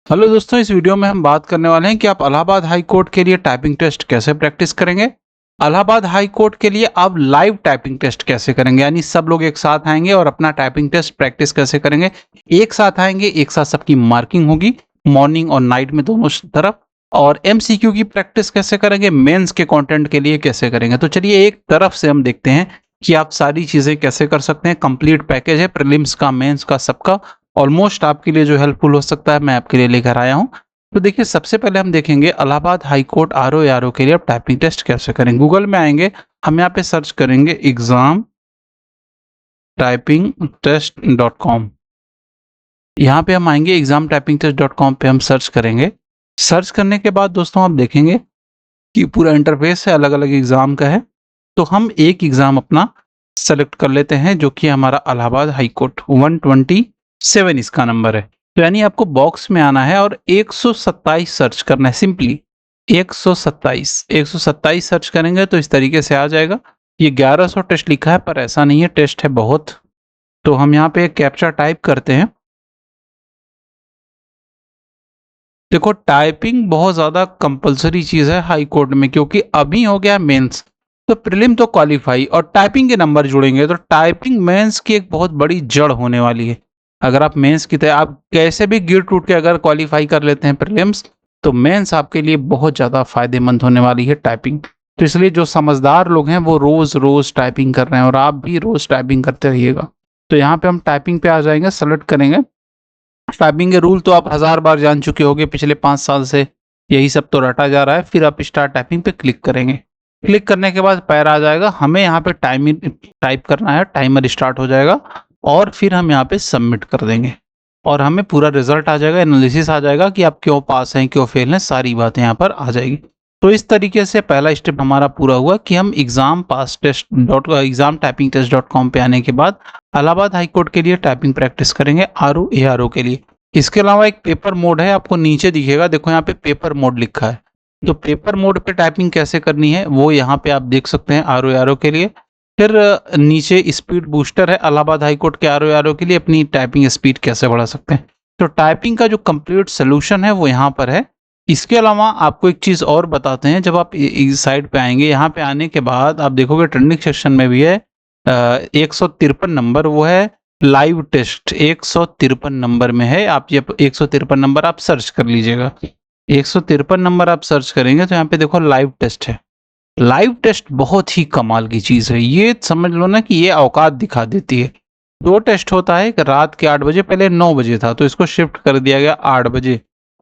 Hello दोस्तों, इस video में हम बात करने वाले हैं कि आप इलाहाबाद हाई कोर्ट के लिए टाइपिंग टेस्ट कैसे प्रैक्टिस करेंगे। इलाहाबाद हाई कोर्ट के लिए आप लाइव टाइपिंग टेस्ट कैसे करेंगे, यानी सब लोग एक साथ आएंगे और अपना टाइपिंग टेस्ट प्रैक्टिस कैसे करेंगे। एक साथ आएंगे, एक साथ सबकी मार्किंग होगी मॉर्निंग और नाइट में दोनों तरफ। और एमसीक्यू की प्रैक्टिस कैसे करेंगे, मेंस के कंटेंट के लिए कैसे करेंगे। तो चलिए एक तरफ से हम देखते हैं कि आप सारी चीजें कैसे कर सकते हैं। कंप्लीट पैकेज है, प्रीलिम्स का, मेंस का, सबका ऑलमोस्ट आपके लिए जो हेल्पफुल हो सकता है मैं आपके लिए लेकर आया हूं। तो देखिए, सबसे पहले हम देखेंगे इलाहाबाद हाई कोर्ट आरओ के लिए आप टाइपिंग टेस्ट कैसे करेंगे। गूगल में आएंगे, हम यहाँ पे सर्च करेंगे एग्जाम टाइपिंग टेस्ट .com। यहाँ पे हम आएंगे एग्जाम टाइपिंग टेस्ट .com पे हम सर्च करेंगे। सर्च करने के बाद दोस्तों आप देखेंगे कि पूरा इंटरफेस है, अलग अलग एग्जाम का है। तो हम एक एग्जाम अपना सेलेक्ट कर लेते हैं जो कि हमारा इलाहाबाद हाई कोर्ट 127 इसका नंबर है। तो यानी आपको बॉक्स में आना है और 127 सर्च करना है, सिंपली 127 सर्च करेंगे तो इस तरीके से आ जाएगा। ये 1100 टेस्ट लिखा है पर ऐसा नहीं है, टेस्ट है बहुत। तो हम यहाँ पे कैप्चा टाइप करते हैं। देखो, टाइपिंग बहुत ज्यादा कंपलसरी चीज है हाई कोर्ट में, क्योंकि अभी हो गया मेंस, तो प्रीलिम तो क्वालिफाई और टाइपिंग के नंबर जुड़ेंगे, तो टाइपिंग मेंस की एक बहुत बड़ी जड़ होने वाली है। अगर आप मेंस की तरह आप कैसे भी गिर टूट के अगर क्वालिफाई कर लेते हैं प्रीलिम्स, तो मेंस आपके लिए बहुत ज़्यादा फायदेमंद होने वाली है टाइपिंग। तो इसलिए जो समझदार लोग हैं वो रोज़ रोज़ टाइपिंग कर रहे हैं और आप भी रोज़ टाइपिंग करते रहिएगा। तो यहाँ पे हम टाइपिंग पे आ जाएंगे, सेलेक्ट करेंगे। टाइपिंग के रूल तो आप 1000 बार जान चुके होंगे पिछले 5 साल से, यही सब तो रटा जा रहा है। फिर आप स्टार्ट टाइपिंग पे क्लिक करेंगे। क्लिक करने के बाद पैर आ जाएगा, हमें यहाँ पे टाइप करना है, टाइमर स्टार्ट हो जाएगा और फिर हम यहाँ पे सबमिट कर देंगे और हमें पूरा रिजल्ट आ जाएगा, एनालिसिस आ जाएगा कि आप क्यों पास हैं क्यों फेल हैं, सारी बातें यहाँ पर आ जाएगी। तो इस तरीके से पहला स्टेप हमारा पूरा हुआ कि हम एग्जाम टाइपिंग टेस्ट .com पे आने के बाद इलाहाबाद हाई कोर्ट के लिए टाइपिंग प्रैक्टिस करेंगे आरओ के लिए। इसके अलावा एक पेपर मोड है, आपको नीचे दिखेगा, देखो यहाँ पे पेपर मोड लिखा है। तो पेपर मोड पे टाइपिंग कैसे करनी है वो यहाँ पे आप देख सकते हैं आरओ के लिए। फिर नीचे स्पीड बूस्टर है, इलाहाबाद हाई कोर्ट के आरओ के लिए अपनी टाइपिंग स्पीड कैसे बढ़ा सकते हैं। तो टाइपिंग का जो कंप्लीट सोल्यूशन है वो यहाँ पर है। इसके अलावा आपको एक चीज़ और बताते हैं, जब आप इस साइड पे आएंगे, यहाँ पे आने के बाद आप देखोगे ट्रेंडिंग सेक्शन में भी है 153 नंबर, वो है लाइव टेस्ट। 153 नंबर में है, आप ये 153 नंबर आप सर्च कर लीजिएगा। 153 नंबर आप सर्च करेंगे तो यहाँ पे देखो लाइव टेस्ट है। लाइव टेस्ट बहुत ही कमाल की चीज़ है, ये समझ लो ना कि ये औकात दिखा देती है। 2 टेस्ट होता है, एक रात के 8 बजे, पहले 9 बजे था तो इसको शिफ्ट कर दिया गया 8 बजे,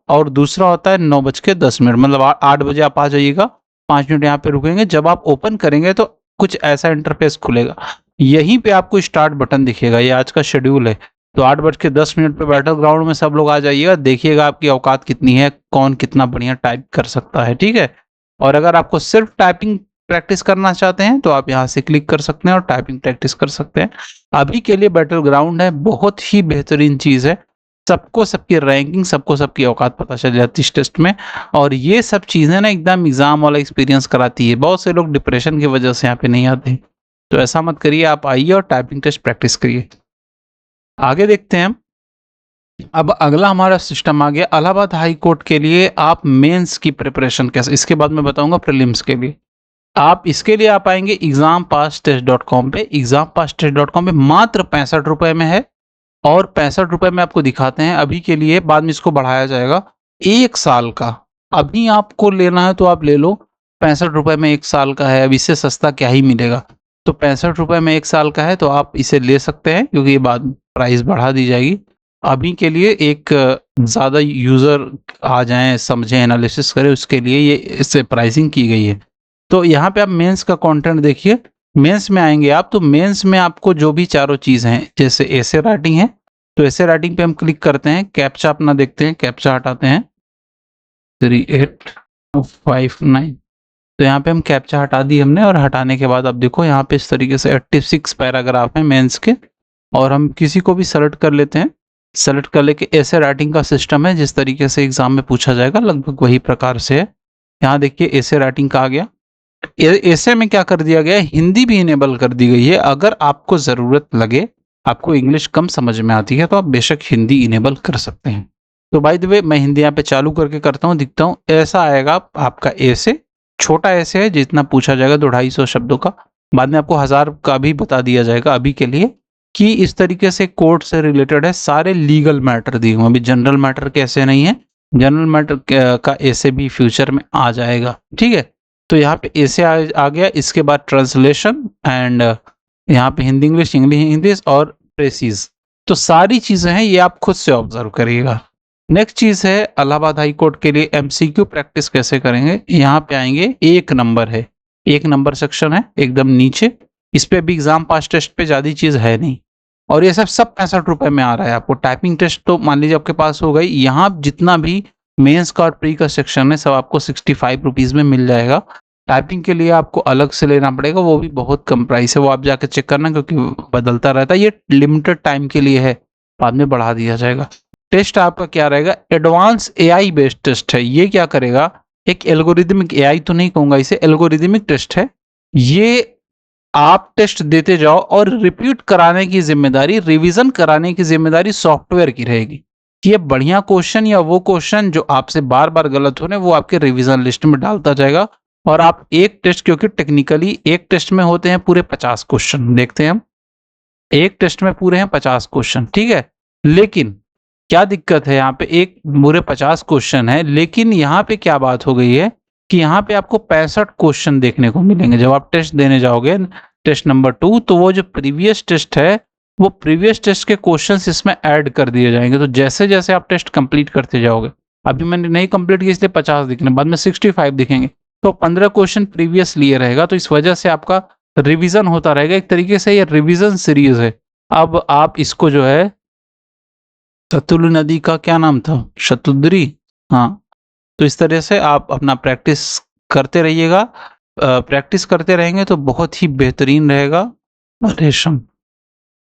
और दूसरा होता है 9:10, मतलब 8 बजे आप आ जाइएगा, 5 मिनट यहाँ पे रुकेंगे। जब आप ओपन करेंगे तो कुछ ऐसा इंटरफेस खुलेगा, यहीं पे आपको स्टार्ट बटन दिखेगा, ये आज का शेड्यूल है। तो 8:10 पे बैटल ग्राउंड में सब लोग आ जाइएगा, देखिएगा आपकी औकात कितनी है, कौन कितना बढ़िया टाइप कर सकता है, ठीक है। और अगर आपको सिर्फ टाइपिंग प्रैक्टिस करना चाहते हैं तो आप यहाँ से क्लिक कर सकते हैं और टाइपिंग प्रैक्टिस कर सकते हैं। अभी के लिए बैटल ग्राउंड है, बहुत ही बेहतरीन चीज़ है। सबको सबकी रैंकिंग, सबको सबकी औकात पता चल जाती है इस टेस्ट में। और ये सब चीज़ें ना एकदम एग्जाम वाला एक्सपीरियंस कराती है। बहुत से लोग डिप्रेशन की वजह से यहाँ पे नहीं आते, तो ऐसा मत करिए, आप आइए और टाइपिंग टेस्ट प्रैक्टिस करिए। आगे देखते हैं हम। अब अगला हमारा सिस्टम आ गया इलाहाबाद हाई कोर्ट के लिए आप मेंस की प्रिपरेशन कैसे, इसके बाद मैं बताऊंगा प्रीलिम्स के लिए। आप इसके लिए आप आएंगे एग्जाम पास टेस्ट .com पे। एग्जाम पास टेस्ट .com पे मात्र 65 रुपए में है, और 65 रुपए में आपको दिखाते हैं अभी के लिए, बाद में इसको बढ़ाया जाएगा 1 साल का। अभी आपको लेना है तो आप ले लो, 65 रुपए में 1 साल का है, अब इससे सस्ता क्या ही मिलेगा। तो 65 रुपए में 1 साल का है तो आप इसे ले सकते हैं, क्योंकि ये बाद प्राइस बढ़ा दी जाएगी। अभी के लिए एक ज़्यादा यूज़र आ जाएं, समझें, एनालिसिस करें, उसके लिए ये इससे प्राइसिंग की गई है। तो यहाँ पे आप मेंस का कंटेंट देखिए। मेंस में आएंगे आप तो मेंस में आपको जो भी चारों चीज़ हैं, जैसे ऐसे राइटिंग है तो ऐसे राइटिंग पे हम क्लिक करते हैं, कैप्चा अपना देखते हैं, कैप्चा हटाते हैं 3859। तो यहाँ पे हम कैप्चा हटा दी हमने, और हटाने के बाद आप देखो यहाँ पे इस तरीके से 86 पैराग्राफ हैं मेंस के। और हम किसी को भी सेलेक्ट कर लेते हैं, सेलेक्ट कर लेके ऐसे राइटिंग का सिस्टम है जिस तरीके से एग्जाम में पूछा जाएगा, लगभग वही प्रकार से है। यहाँ देखिए ऐसे राइटिंग का आ गया। ऐसे में क्या कर दिया गया है, हिंदी भी इनेबल कर दी गई है। अगर आपको ज़रूरत लगे, आपको इंग्लिश कम समझ में आती है तो आप बेशक हिंदी इनेबल कर सकते हैं। तो बाय द वे मैं हिंदी यहाँ पे चालू करके करता हूँ, दिखता हूँ। ऐसा आएगा आपका ऐसे, छोटा ऐसे है, जितना पूछा जाएगा 250 शब्दों का, बाद में आपको 1000 का भी बता दिया जाएगा अभी के लिए, कि इस तरीके से कोर्ट से रिलेटेड है, सारे लीगल मैटर दिए हुए, अभी जनरल मैटर के ऐसे नहीं है, जनरल मैटर का ऐसे भी फ्यूचर में आ जाएगा, ठीक है। तो यहाँ पे ऐसे आ गया, इसके बाद ट्रांसलेशन एंड यहाँ पे हिंदी इंग्लिश, इंग्लिश इंग्लिश और प्रेसिज, तो सारी चीजें हैं, ये आप खुद से ऑब्जर्व करिएगा। नेक्स्ट चीज है इलाहाबाद हाई कोर्ट के लिए एमसीक्यू प्रैक्टिस कैसे करेंगे। यहाँ पे आएंगे, एक नंबर है, एक नंबर सेक्शन है एकदम नीचे, इस पे भी एग्जाम पास टेस्ट पे ज्यादा चीज है नहीं, और ये सब 65 रुपए में आ रहा है आपको। टाइपिंग टेस्ट तो मान लीजिए आपके पास हो गई, यहाँ जितना भी मेंस का और प्री का सेक्शन है सब आपको 65 रुपीज में मिल जाएगा। टाइपिंग के लिए आपको अलग से लेना पड़ेगा, वो भी बहुत कम प्राइस है, वो आप जाके चेक करना, क्योंकि बदलता रहता है, ये लिमिटेड टाइम के लिए है, बाद में बढ़ा दिया जाएगा। टेस्ट आपका क्या रहेगा, एडवांस एआई बेस्ड टेस्ट है। ये क्या करेगा, एक एल्गोरिदमिक, एआई तो नहीं कहूंगा इसे, एल्गोरिदमिक टेस्ट है ये। आप टेस्ट देते जाओ और रिपीट कराने की जिम्मेदारी, रिवीजन कराने की जिम्मेदारी सॉफ्टवेयर की रहेगी। ये बढ़िया क्वेश्चन या वो क्वेश्चन जो आपसे बार बार गलत हो रहे, वो आपके रिवीजन लिस्ट में डालता जाएगा। और आप एक टेस्ट, क्योंकि टेक्निकली एक टेस्ट में होते हैं पूरे 50 क्वेश्चन, देखते हैं हम, एक टेस्ट में पूरे हैं 50 क्वेश्चन, ठीक है। लेकिन क्या दिक्कत है, यहाँ पे एक पूरे 50 क्वेश्चन है, लेकिन यहाँ पे क्या बात हो गई है कि यहाँ पे आपको 65 क्वेश्चन देखने को मिलेंगे जब आप टेस्ट देने जाओगे, टेस्ट नंबर 2। तो वो जो प्रीवियस टेस्ट है, वो प्रीवियस टेस्ट के क्वेश्चंस इसमें ऐड कर दिए जाएंगे। तो जैसे जैसे आप टेस्ट कंप्लीट करते जाओगे, अभी मैंने नहीं कंप्लीट किया इसलिए 50 दिखने, बाद में 65 दिखेंगे, तो 15 क्वेश्चन प्रीवियस लिए रहेगा। तो इस वजह से आपका रिवीजन होता रहेगा, एक तरीके से ये रिवीजन सीरीज है। अब आप इसको जो है, सतलुज नदी का क्या नाम था, शतुद्री, हाँ, तो इस तरह से आप अपना प्रैक्टिस करते रहिएगा। प्रैक्टिस करते रहेंगे तो बहुत ही बेहतरीन रहेगा रेशम,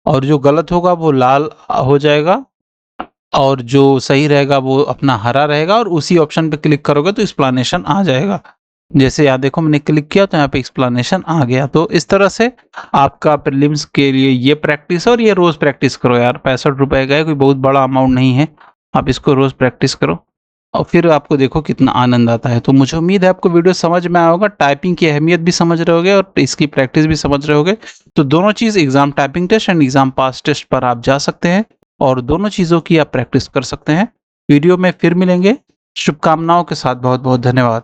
और जो गलत होगा वो लाल हो जाएगा, और जो सही रहेगा वो अपना हरा रहेगा, और उसी ऑप्शन पे क्लिक करोगे तो एक्सप्लेनेशन आ जाएगा। जैसे यहाँ देखो मैंने क्लिक किया तो यहाँ पे एक्सप्लेनेशन आ गया। तो इस तरह से आपका प्रीलिम्स के लिए ये प्रैक्टिस, और ये रोज प्रैक्टिस करो यार, 65 रुपए का है, कोई बहुत बड़ा अमाउंट नहीं है, आप इसको रोज प्रैक्टिस करो और फिर आपको देखो कितना आनंद आता है। तो मुझे उम्मीद है आपको वीडियो समझ में आया होगा, टाइपिंग की अहमियत भी समझ रहे होगे और इसकी प्रैक्टिस भी समझ रहे होगे। तो दोनों चीज़, exam typing test and exam pass test पर आप जा सकते हैं और दोनों चीज़ों की आप प्रैक्टिस कर सकते हैं। वीडियो में फिर मिलेंगे, शुभकामनाओं के साथ, बहुत बहुत धन्यवाद।